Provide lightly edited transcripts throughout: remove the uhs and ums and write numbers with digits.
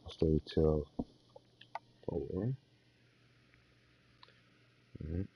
Stay till 4. Alright.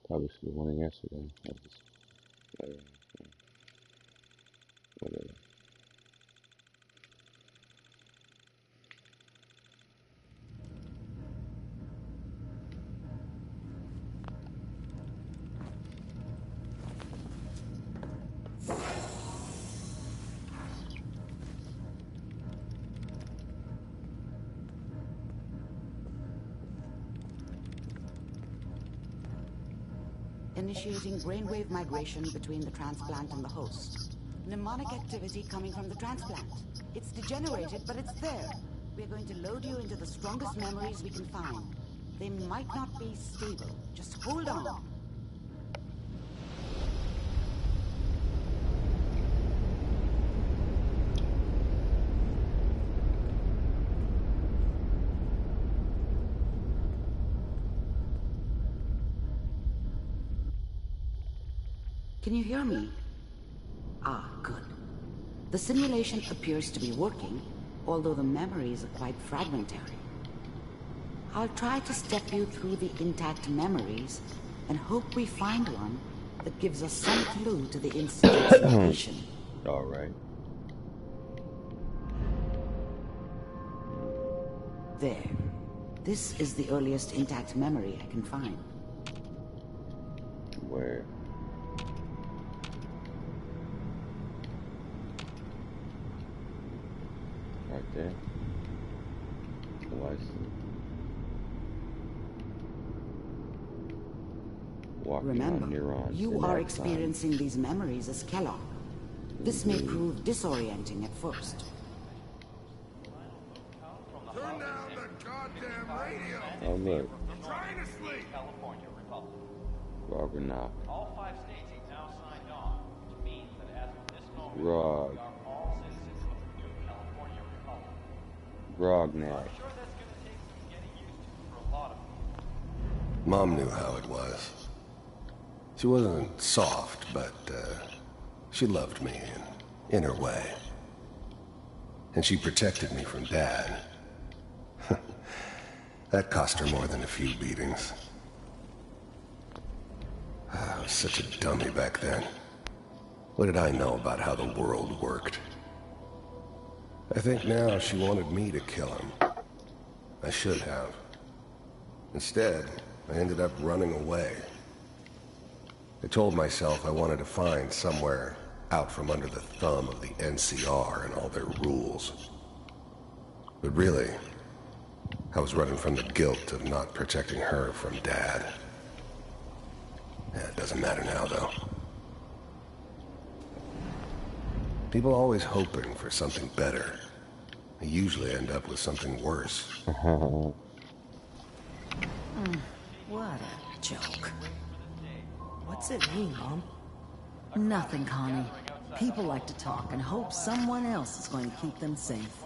Probably should have won yesterday. Whatever. Initiating brainwave migration between the transplant and the host. Mnemonic activity coming from the transplant. It's degenerated, but it's there. We're going to load you into the strongest memories we can find. They might not be stable. Just hold on. Can you hear me? Ah, good. The simulation appears to be working, although the memories are quite fragmentary. I'll try to step you through the intact memories and hope we find one that gives us some clue to the incident's location. All right. There. This is the earliest intact memory I can find. Where? Right there. Oh, I see. Remember, you are experiencing these memories as Kellogg. This may prove disorienting at first. Turn down the goddamn radio! Oh, look. I'm trying to sleep! Grog or knock. All 5 states have now signed on, which means that as of this moment, Grog. we are all citizens of the new California Republic. Grog knock. I'm sure that's going to take some getting used to for a lot of people. Mom knew how it was. She wasn't soft, but she loved me in her way. And she protected me from Dad. That cost her more than a few beatings. I was such a dummy back then. What did I know about how the world worked? I think now she wanted me to kill him. I should have. Instead, I ended up running away. I told myself I wanted to find somewhere out from under the thumb of the NCR and all their rules. But really, I was running from the guilt of not protecting her from Dad. Yeah, it doesn't matter now, though. People are always hoping for something better. They usually end up with something worse. What a joke. What's it mean, Mom? Nothing, Connie. People like to talk and hope someone else is going to keep them safe.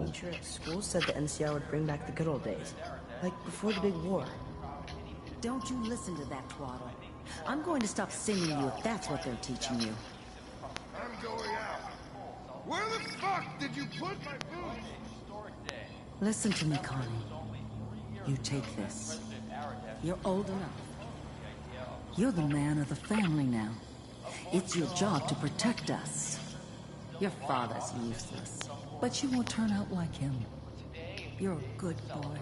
Teacher at school said the NCR would bring back the good old days, like before the big war. Don't you listen to that twaddle. I'm going to stop singing you if that's what they're teaching you. I'm going out. Where the fuck did you put my food? Listen to me, Connie. You take this. You're old enough. You're the man of the family now. It's your job to protect us. Your father's useless, but you won't turn out like him. You're a good boy.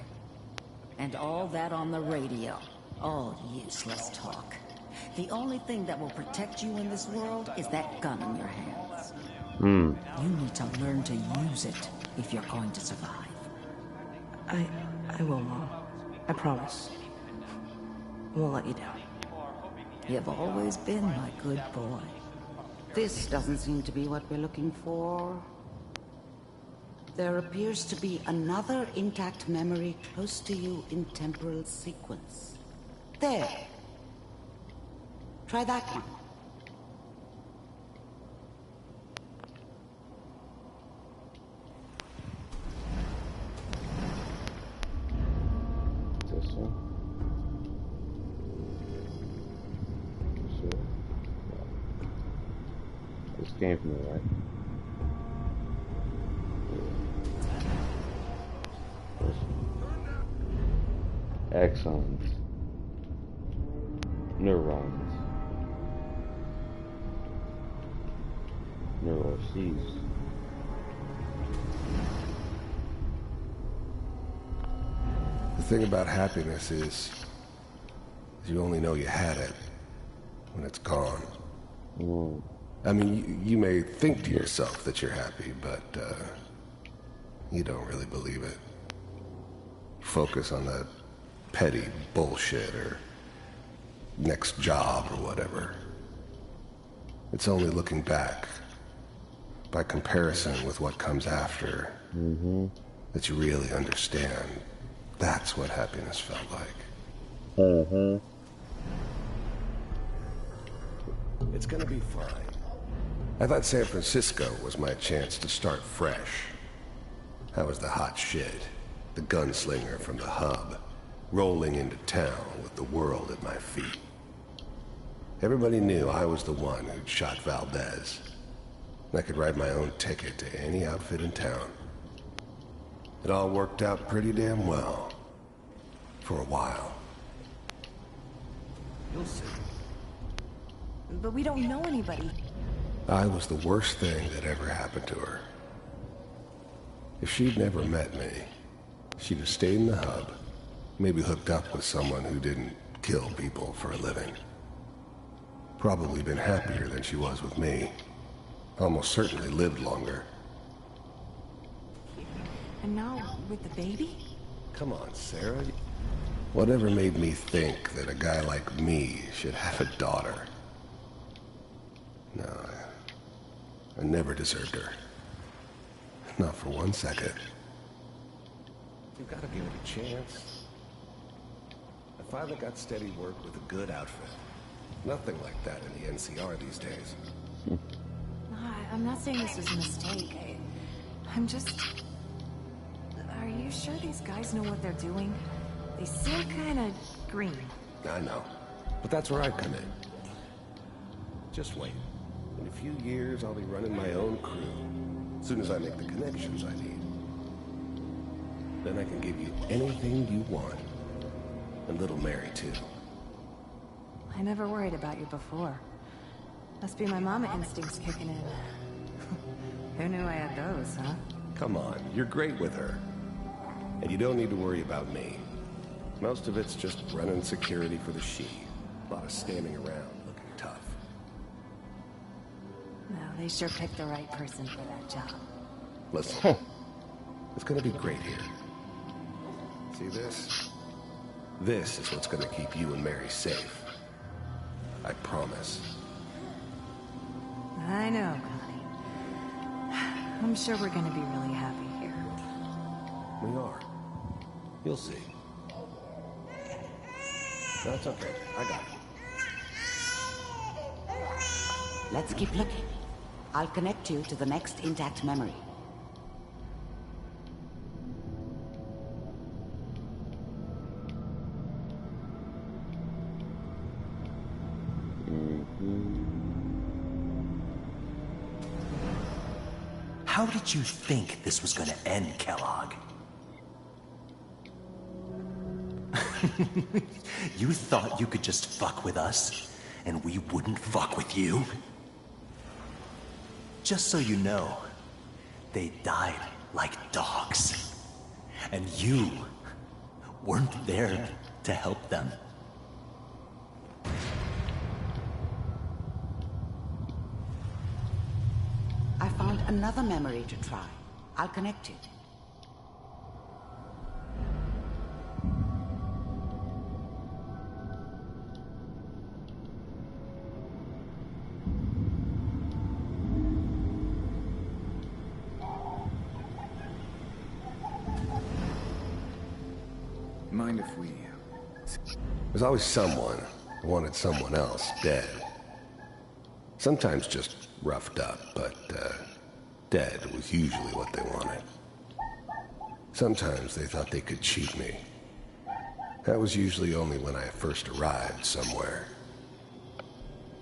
And all that on the radio. All useless talk. The only thing that will protect you in this world is that gun in your hands. You need to learn to use it if you're going to survive. I will, Mom. I promise. I won't let you down. You've always been my good boy. This doesn't seem to be what we're looking for. There appears to be another intact memory close to you in temporal sequence. There. Try that one. This one. Sure. This came from me, right? Axons, neurons, neuroses. The thing about happiness is you only know you had it when it's gone. I mean, you may think to yourself that you're happy, but you don't really believe it. Focus on the petty bullshit or next job or whatever. It's only looking back, by comparison with what comes after, that you really understand. That's what happiness felt like. It's gonna be fine. I thought San Francisco was my chance to start fresh. I was the hot shit, the gunslinger from the hub, rolling into town with the world at my feet. Everybody knew I was the one who'd shot Valdez. I could write my own ticket to any outfit in town. It all worked out pretty damn well. For a while. You'll see. But we don't know anybody. I was the worst thing that ever happened to her. If she'd never met me, she'd have stayed in the hub, maybe hooked up with someone who didn't kill people for a living. Probably been happier than she was with me. Almost certainly lived longer. And now, with the baby? Come on, Sarah. Whatever made me think that a guy like me should have a daughter? No, I never deserved her. Not for 1 second. You gotta give it a chance. I finally got steady work with a good outfit. Nothing like that in the NCR these days. I'm not saying this was a mistake. I'm just... Are you sure these guys know what they're doing? They seem kinda green. I know. But that's where I come in. Just wait. In a few years, I'll be running my own crew. As soon as I make the connections I need. Then I can give you anything you want. And little Mary, too. I never worried about you before. Must be my mama instincts kicking in. Who knew I had those, huh? Come on, you're great with her. And you don't need to worry about me. Most of it's just running security for the she. A lot of standing around looking tough. No, they sure picked the right person for that job. Listen, it's gonna be great here. See this? This is what's gonna keep you and Mary safe. I promise. I know, Connie. I'm sure we're gonna be really happy here. We are. You'll see. That's okay. I got it. Let's keep looking. I'll connect you to the next intact memory. How did you think this was gonna end, Kellogg? You thought you could just fuck with us, and we wouldn't fuck with you? Just so you know, they died like dogs. And you weren't there to help them. I found another memory to try. I'll connect it. mind if we... There's always someone who wanted someone else dead. Sometimes just roughed up, but dead was usually what they wanted. Sometimes they thought they could cheat me. That was usually only when I first arrived somewhere.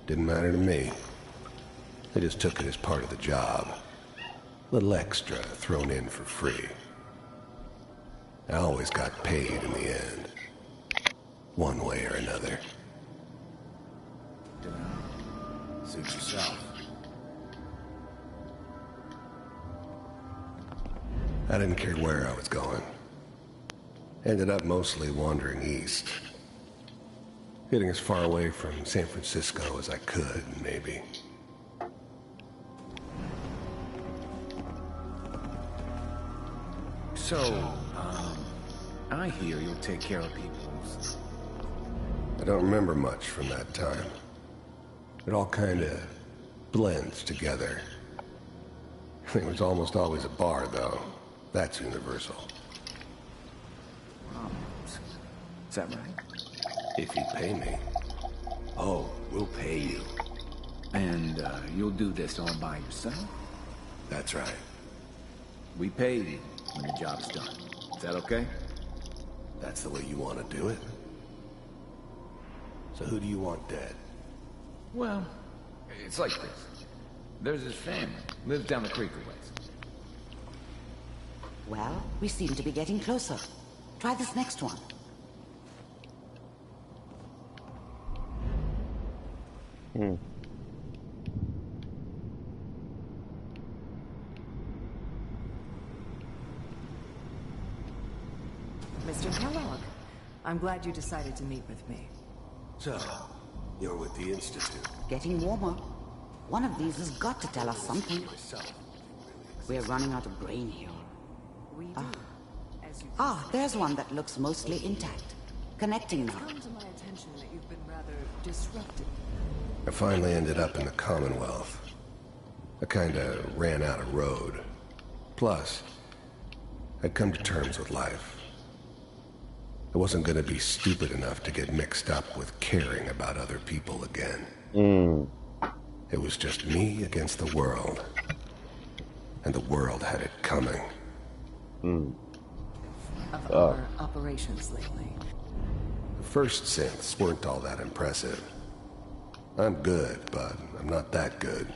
Didn't matter to me. They just took it as part of the job. A little extra thrown in for free. I always got paid in the end. One way or another. Suit yourself. I didn't care where I was going. Ended up mostly wandering east. Getting as far away from San Francisco as I could, maybe. So, I hear you'll take care of people's... I don't remember much from that time. It all kinda blends together. It was almost always a bar, though. That's universal. Is that right? If you pay me. Oh, we'll pay you. And, you'll do this all by yourself? That's right. We pay you when the job's done. Is that okay? That's the way you want to do it? So who do you want dead? Well, it's like this. There's his family. Lives down the creek a ways. Well, we seem to be getting closer. Try this next one. Mr. Kellogg, I'm glad you decided to meet with me. So, you're with the Institute. Getting warmer. One of these has got to tell us something. We're running out of grain here. We do. As you There's one that looks mostly intact. Connecting now. come to my attention that you've been rather disruptive. I finally ended up in the Commonwealth. I kinda ran out of road. Plus, I'd come to terms with life. I wasn't gonna be stupid enough to get mixed up with caring about other people again. It was just me against the world. And the world had it coming. Of our operations lately. The first synths weren't all that impressive. I'm good, but I'm not that good.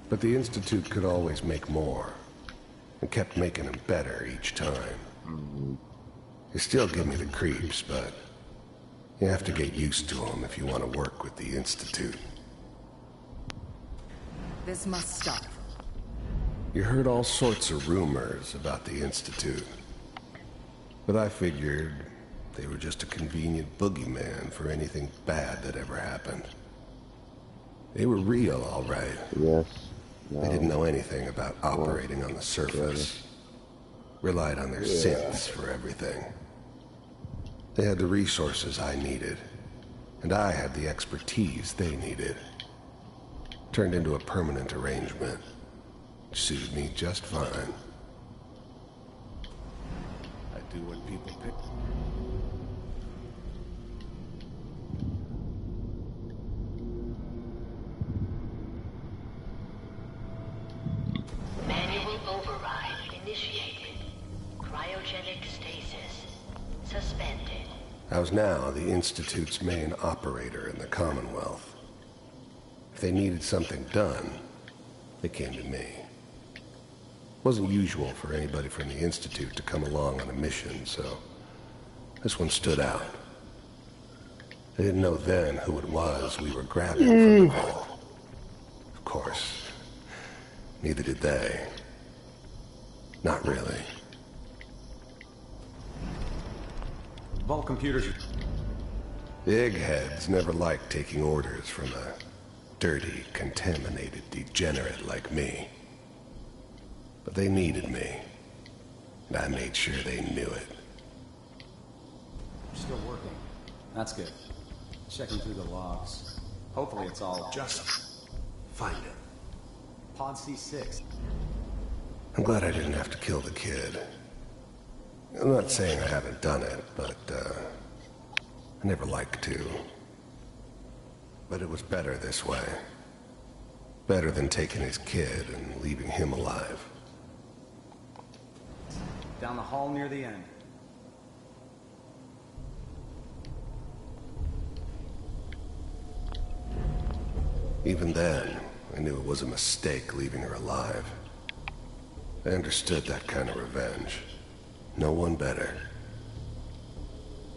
But the Institute could always make more, and kept making them better each time. They still give me the creeps, but you have to get used to them if you want to work with the Institute. This must stop. You heard all sorts of rumors about the Institute. But I figured they were just a convenient boogeyman for anything bad that ever happened. They were real, all right. Yes. No. They didn't know anything about operating on the surface. Relied on their synths for everything. They had the resources I needed, and I had the expertise they needed. Turned into a permanent arrangement, which suited me just fine. I do what people pick. Manual override initiated. Cryogenic stasis suspended. I was now the Institute's main operator in the Commonwealth. If they needed something done, they came to me. It wasn't usual for anybody from the Institute to come along on a mission, so this one stood out. I didn't know then who it was we were grabbing from the vault. Of course, neither did they. Not really. Vault computers... The eggheads never liked taking orders from a dirty, contaminated degenerate like me. But they needed me, and I made sure they knew it. You're still working. That's good. Checking through the logs. Hopefully it's all... Just find it. Pod C6. I'm glad I didn't have to kill the kid. I'm not saying I haven't done it, but, I never liked to. But it was better this way. Better than taking his kid and leaving him alive. Down the hall near the end. Even then, I knew it was a mistake leaving her alive. I understood that kind of revenge. No one better.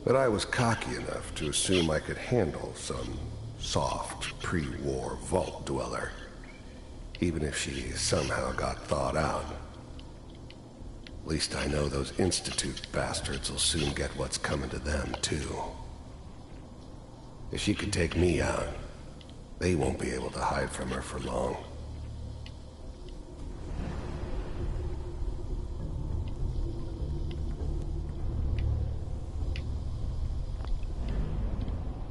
But I was cocky enough to assume I could handle some soft, pre-war vault dweller, even if she somehow got thawed out. At least I know those Institute bastards will soon get what's coming to them, too. If she could take me out, they won't be able to hide from her for long.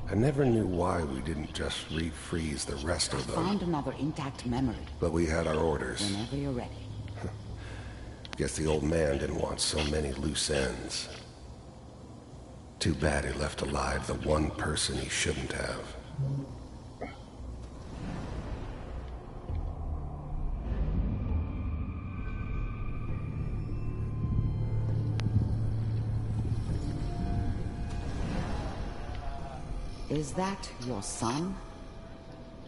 I never knew why we didn't just refreeze the rest of them. Found another intact memory. But we had our orders. Whenever you're ready. Guess the old man didn't want so many loose ends. Too bad he left alive the one person he shouldn't have. Is that your son?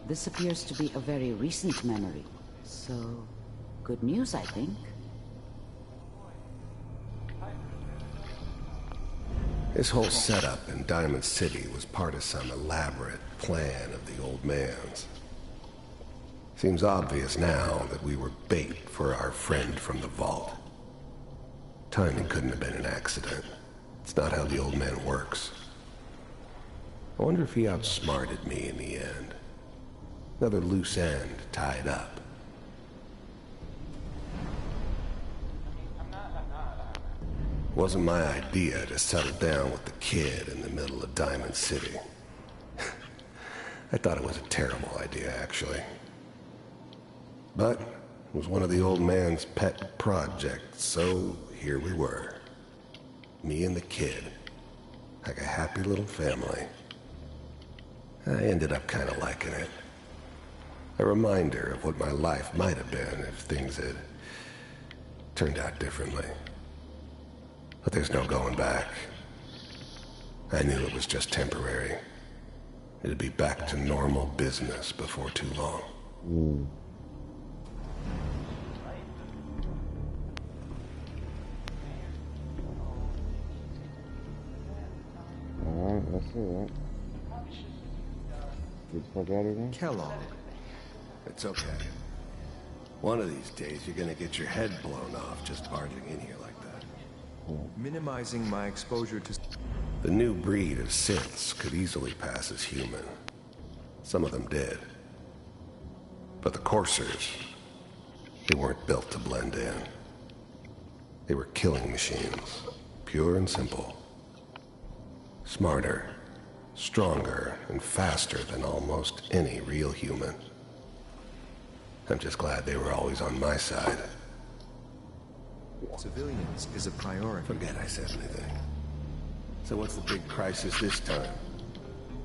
This appears to be a very recent memory. So, good news, I think. This whole setup in Diamond City was part of some elaborate plan of the old man's. Seems obvious now that we were bait for our friend from the vault. Timing couldn't have been an accident. It's not how the old man works. I wonder if he outsmarted me in the end. Another loose end tied up. Wasn't my idea to settle down with the kid in the middle of Diamond City. I thought it was a terrible idea, actually. But it was one of the old man's pet projects, so here we were. Me and the kid, like a happy little family. I ended up kind of liking it. A reminder of what my life might have been if things had turned out differently. But there's no going back. I knew it was just temporary. It'd be back to normal business before too long. Alright, let's see that. Kellogg. It's okay. One of these days, you're gonna get your head blown off just barging in here like that. Minimizing my exposure to... The new breed of synths could easily pass as human. Some of them did. But the coursers, they weren't built to blend in. They were killing machines, pure and simple. Smarter, stronger, and faster than almost any real human. I'm just glad they were always on my side. Civilians is a priority. Forget I said anything. So what's the big crisis this time?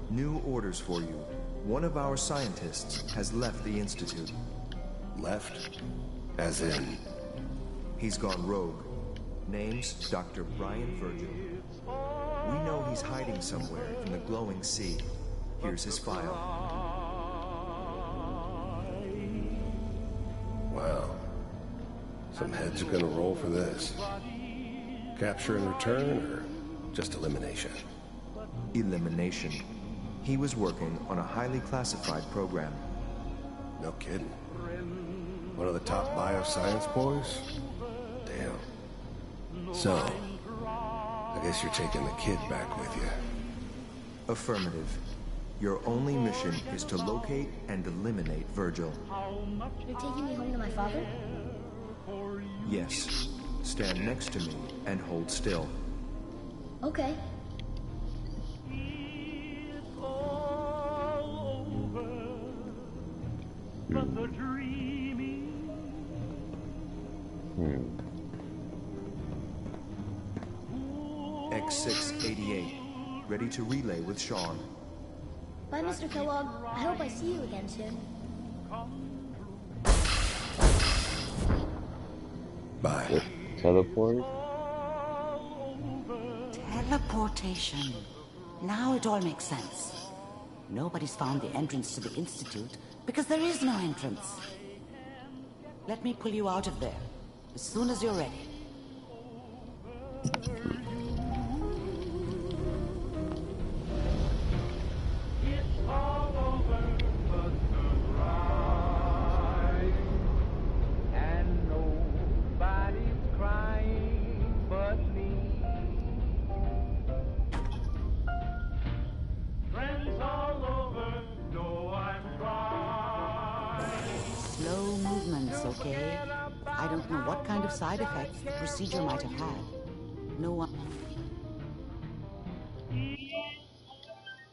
New orders for you. One of our scientists has left the Institute. Left? As in? He's gone rogue. Name's Dr. Brian Virgil. We know he's hiding somewhere in the glowing sea. Here's his file. Wow. Some heads are gonna roll for this. Capture and return, or just elimination? Elimination. He was working on a highly classified program. No kidding. One of the top bioscience boys? Damn. So, I guess you're taking the kid back with you. Affirmative. Your only mission is to locate and eliminate Virgil. You're taking me home to my father? Yes. Stand next to me and hold still. Okay. X688. Ready to relay with Sean. Bye, Mr. Kellogg. I hope I see you again soon. Bye. Teleport? Teleportation. Now it all makes sense. Nobody's found the entrance to the Institute because there is no entrance. Let me pull you out of there as soon as you're ready. Slow movements, okay? I don't know what kind of side effects the procedure might have had. No one...